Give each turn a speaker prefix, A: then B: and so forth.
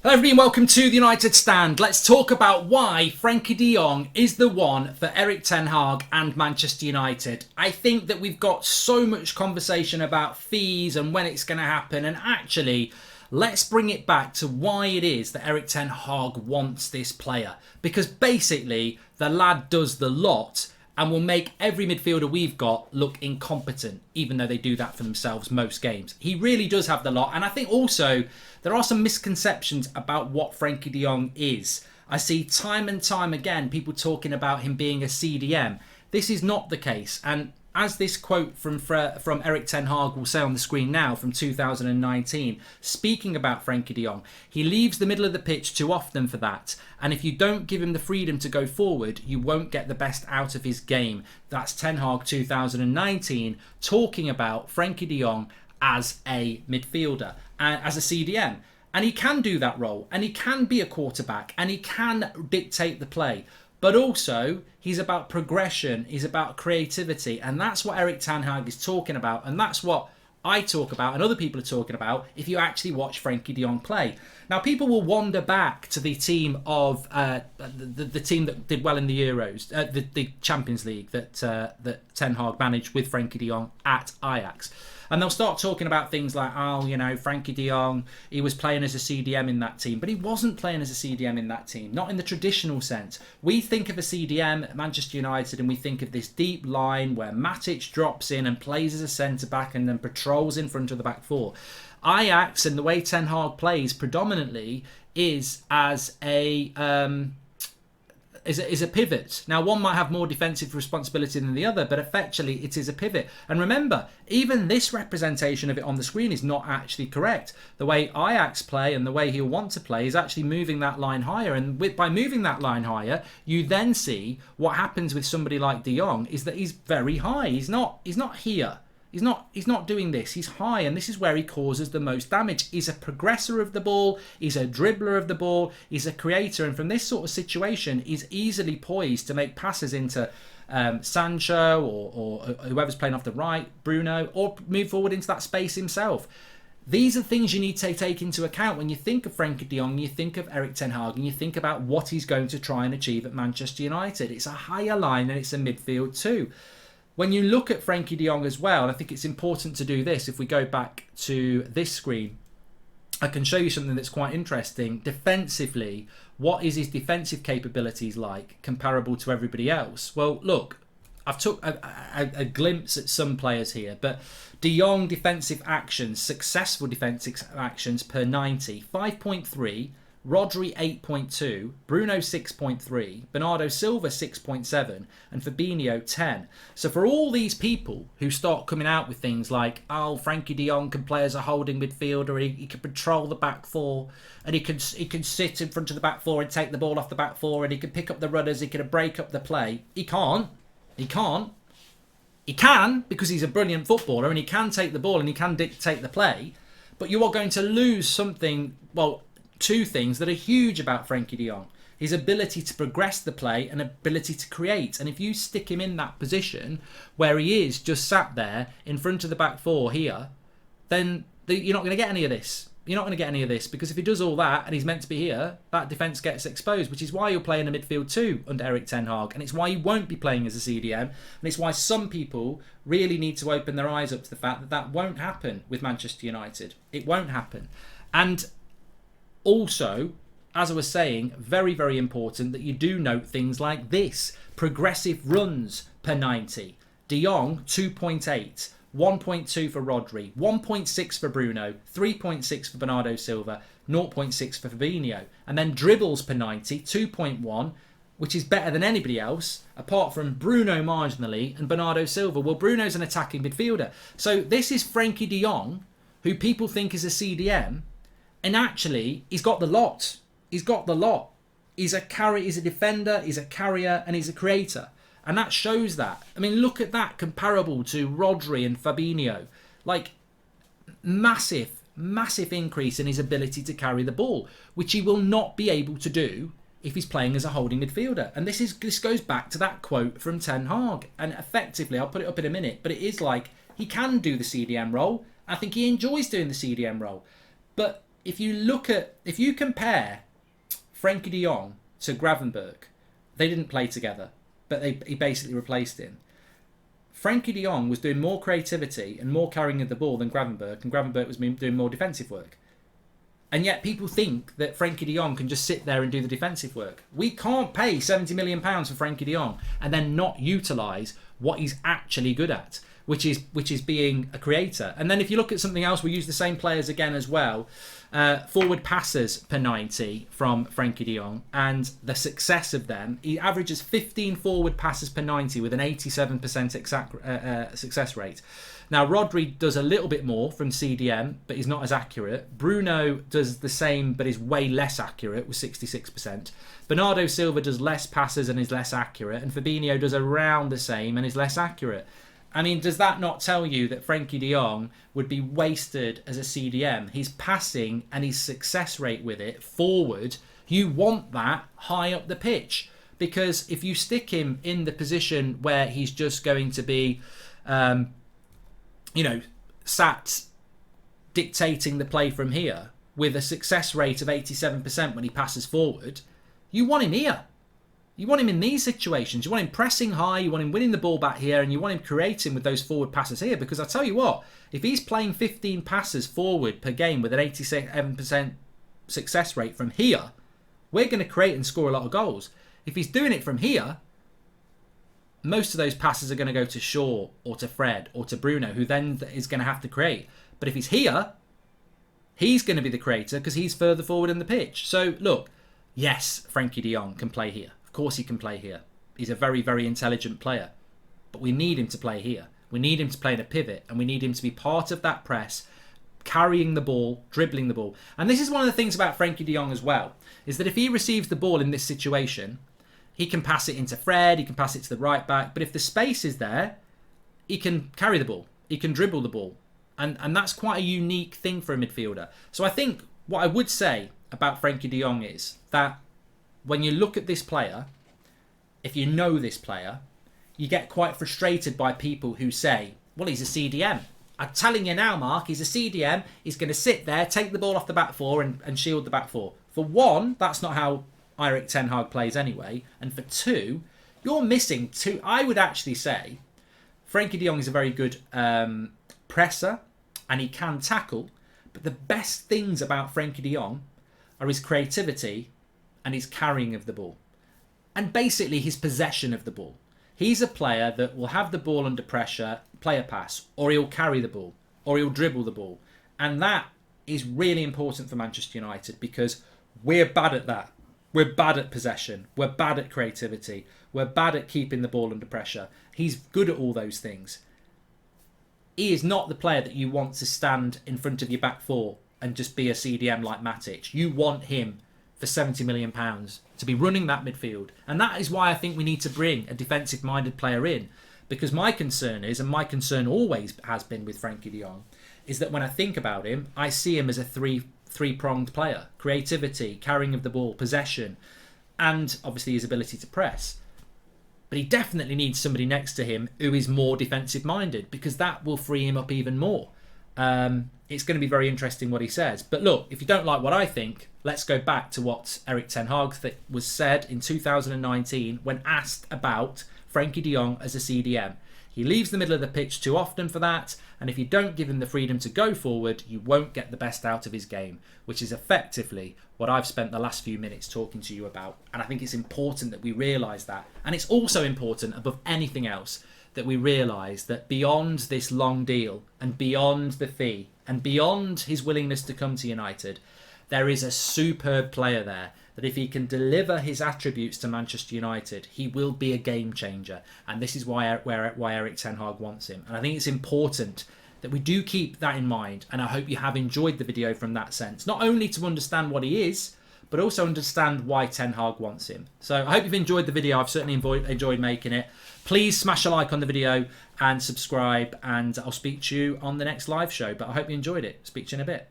A: Hello everybody and welcome to the United Stand. Let's talk about why Frankie de Jong is the one for Eric Ten Hag and Manchester United. I think that we've got so much conversation about fees and when it's going to happen, and actually let's bring it back to why it is that Eric Ten Hag wants this player. Because basically the lad does the lot and will make every midfielder we've got look incompetent, even though they do that for themselves most games. He really does have the lot, and I think also there are some misconceptions about what Frankie de Jong is. I see time and time again people talking about him being a CDM. This is not the case, and as this quote from Eric Ten Hag will say on the screen now from 2019, speaking about Frankie de Jong, he leaves the middle of the pitch too often for that. And if you don't give him the freedom to go forward, you won't get the best out of his game. That's Ten Hag 2019 talking about Frankie de Jong as a midfielder, as a CDM. And he can do that role, and he can be a quarterback, and he can dictate the play. But also, he's about progression, he's about creativity, and that's what Eric Ten Hag is talking about, and that's what I talk about and other people are talking about if you actually watch Frankie de Jong play. Now, people will wander back to the team of the team that did well in the Euros, the Champions League that Ten Hag managed with Frankie de Jong at Ajax. And they'll start talking about things like, oh, you know, Frankie de Jong, he was playing as a CDM in that team. But he wasn't playing as a CDM in that team, not in the traditional sense. We think of a CDM at Manchester United and we think of this deep line where Matic drops in and plays as a centre-back and then patrols in front of the back four. Ajax and the way Ten Hag plays predominantly is as a pivot. Now, one might have more defensive responsibility than the other, but effectively it is a pivot. And remember, even this representation of it on the screen is not actually correct. The way Ajax play and the way he'll want to play is actually moving that line higher. And by moving that line higher, you then see what happens with somebody like de Jong is that he's very high. He's not here. He's not doing this. He's high, and this is where he causes the most damage. He's a progressor of the ball. He's a dribbler of the ball. He's a creator, and from this sort of situation, he's easily poised to make passes into Sancho or whoever's playing off the right, Bruno, or move forward into that space himself. These are things you need to take into account when you think of Frankie de Jong, you think of Eric Ten Hag, and you think about what he's going to try and achieve at Manchester United. It's a higher line and it's a midfield too. When you look at Frankie de Jong as well, and I think it's important to do this, if we go back to this screen, I can show you something that's quite interesting. Defensively, what is his defensive capabilities like comparable to everybody else? Well, look, I've took a glimpse at some players here, but de Jong defensive actions, successful defensive actions per 90, 5.3, Rodri 8.2, Bruno 6.3, Bernardo Silva 6.7, and Fabinho 10. So for all these people who start coming out with things like, oh, Frankie de Jong can play as a holding midfielder, he can patrol the back four, and he can sit in front of the back four and take the ball off the back four, and he can pick up the runners, he can break up the play. He can't. He can, because he's a brilliant footballer and he can take the ball and he can dictate the play, but you are going to lose something, well, two things that are huge about Frankie de Jong. His ability to progress the play and ability to create. And if you stick him in that position where he is just sat there in front of the back four here, then you're not going to get any of this. You're not going to get any of this, because if he does all that and he's meant to be here, that defence gets exposed, which is why you're playing a midfield too under Eric Ten Hag. And it's why you won't be playing as a CDM. And it's why some people really need to open their eyes up to the fact that that won't happen with Manchester United. It won't happen. And also, as I was saying, very, very important that you do note things like this. Progressive runs per 90. De Jong, 2.8. 1.2 for Rodri. 1.6 for Bruno. 3.6 for Bernardo Silva. 0.6 for Fabinho. And then dribbles per 90, 2.1, which is better than anybody else, apart from Bruno marginally and Bernardo Silva. Well, Bruno's an attacking midfielder. So this is Frankie de Jong, who people think is a CDM, and actually, he's got the lot. He's got the lot. He's a defender, he's a carrier, and he's a creator. And that shows that. I mean, look at that comparable to Rodri and Fabinho. Like, massive, massive increase in his ability to carry the ball, which he will not be able to do if he's playing as a holding midfielder. And this goes back to that quote from Ten Hag. And effectively, I'll put it up in a minute, but it is like, he can do the CDM role. I think he enjoys doing the CDM role. But if you compare Frenkie de Jong to Gravenberch, they didn't play together, but he basically replaced him. Frenkie de Jong was doing more creativity and more carrying of the ball than Gravenberch, and Gravenberch was doing more defensive work. And yet people think that Frenkie de Jong can just sit there and do the defensive work. We can't pay £70 million for Frenkie de Jong and then not utilise what he's actually good at, which is being a creator. And then if you look at something else, we use the same players again as well. Forward passes per 90 from Frenkie de Jong, and the success of them. He averages 15 forward passes per 90 with an 87% success rate. Now, Rodri does a little bit more from CDM, but he's not as accurate. Bruno does the same, but is way less accurate with 66%. Bernardo Silva does less passes and is less accurate. And Fabinho does around the same and is less accurate. I mean, does that not tell you that Frenkie de Jong would be wasted as a CDM? His passing and his success rate with it forward, you want that high up the pitch. Because if you stick him in the position where he's just going to be, sat dictating the play from here with a success rate of 87% when he passes forward, you want him here. You want him in these situations. You want him pressing high, you want him winning the ball back here, and you want him creating with those forward passes here. Because I tell you what, if he's playing 15 passes forward per game with an 87% success rate from here, we're going to create and score a lot of goals. If he's doing it from here, most of those passes are going to go to Shaw or to Fred or to Bruno, who then is going to have to create. But if he's here, he's going to be the creator because he's further forward in the pitch. So look, yes, Frenkie de Jong can play here. Of course he can play here. He's a very, very intelligent player. But we need him to play here. We need him to play in a pivot, and we need him to be part of that press, carrying the ball, dribbling the ball. And this is one of the things about Frenkie de Jong as well, is that if he receives the ball in this situation, he can pass it into Fred, he can pass it to the right back, but if the space is there, he can carry the ball, he can dribble the ball. And that's quite a unique thing for a midfielder. So I think what I would say about Frenkie de Jong is that when you look at this player, if you know this player, you get quite frustrated by people who say, well, he's a CDM. I'm telling you now, Mark, he's a CDM. He's going to sit there, take the ball off the back four and shield the back four. For one, that's not how Erik Ten Hag plays anyway. And for two, you're missing two. I would actually say Frenkie de Jong is a very good presser and he can tackle. But the best things about Frenkie de Jong are his creativity and his carrying of the ball. And basically his possession of the ball. He's a player that will have the ball under pressure, play a pass, or he'll carry the ball, or he'll dribble the ball. And that is really important for Manchester United because we're bad at that. We're bad at possession. We're bad at creativity. We're bad at keeping the ball under pressure. He's good at all those things. He is not the player that you want to stand in front of your back four and just be a CDM like Matic. You want him for £70 million to be running that midfield. And that is why I think we need to bring a defensive-minded player in. Because my concern is, and my concern always has been with Frenkie de Jong, is that when I think about him, I see him as a three-pronged player. Creativity, carrying of the ball, possession, and obviously his ability to press. But he definitely needs somebody next to him who is more defensive-minded, because that will free him up even more. It's going to be very interesting what he says. But look, if you don't like what I think, let's go back to what Erik Ten Hag was said in 2019 when asked about Frenkie de Jong as a CDM. He leaves the middle of the pitch too often for that, and if you don't give him the freedom to go forward, you won't get the best out of his game, which is effectively what I've spent the last few minutes talking to you about. And I think it's important that we realise that. And it's also important, above anything else, that we realise that beyond this long deal and beyond the fee and beyond his willingness to come to United, there is a superb player there that if he can deliver his attributes to Manchester United, he will be a game changer. And this is why Erik Ten Hag wants him. And I think it's important that we do keep that in mind. And I hope you have enjoyed the video from that sense. Not only to understand what he is, but also understand why Ten Hag wants him. So I hope you've enjoyed the video. I've certainly enjoyed making it. Please smash a like on the video and subscribe. And I'll speak to you on the next live show. But I hope you enjoyed it. Speak to you in a bit.